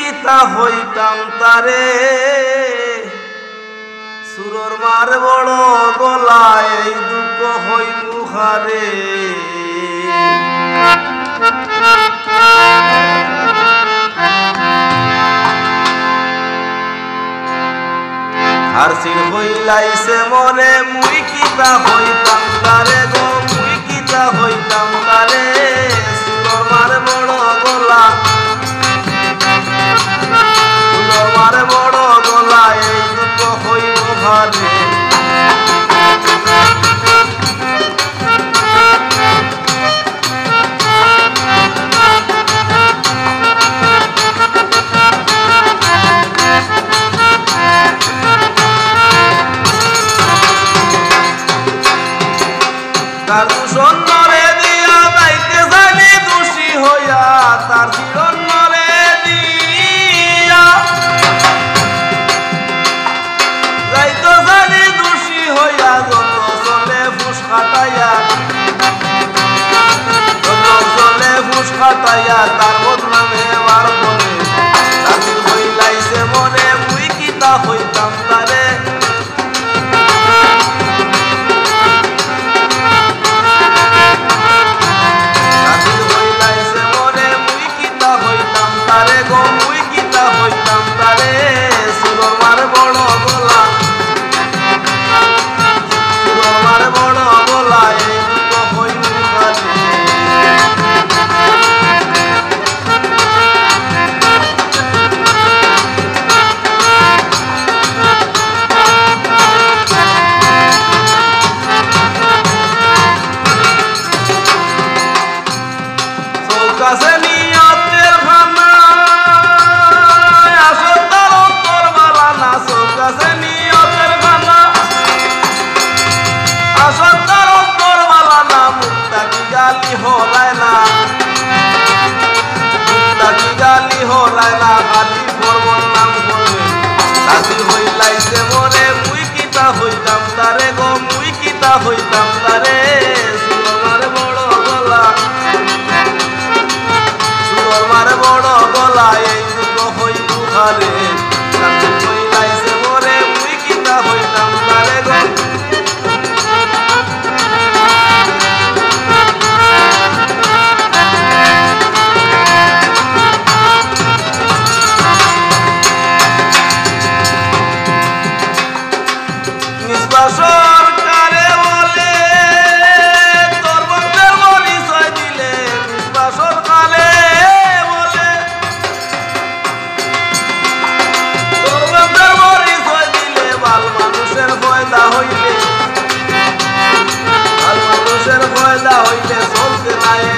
কিতা হইতাম তারে সুরর মার বড় গলায় এই দুঃখ হই মুখারে হারসির হইলাইছে মনে মুই কিতা হইতাম তারে গো মুই কিতা হইতাম তারে সুরর মার বড় গলা সুরর মার বড় গলায় এই দুঃখ হই মুখারে তার দূষণরে দিয়া যাইতে জানি দোষী হইয়া তার জীবনরে দিয়া যাইতে জানি দোষী হইয়া যত চলে ফুস খাটাইয়া যত চলে ফুস খাটাইয়া তার বদনামে বার বলে তাদের হইলাইছে মনে মুই কিতা হইতাম তারে তারে গো মুই কিতা হইতাম তারে সুরর মার বড় গলা সুরর মার বড় গলা এই দুঃখ হই মুখারে চৌকাছে নিয়তের খানা গালি হলায় না গালি করবর নাম বলে দাদি হইলাইছে মনে মুই কিতা হইতাম তারে গো মুই কিতা হইতাম তারে সুরর মার বড় গলা সুরর মার বড় গলা এই দুঃখ হই মুখারে দাদি হইলাইছে মনে মুই কিতা হইতাম তারে গো সরকারে বলে তোর বন্ধের পরিচয় দিলে মিসবা সরকারে বলে তোর বন্ধের পরিচয় দিলে বাল মানুষের ফয়দা হইলে বাল মানুষের ফয়দা হইলে চলতে নাই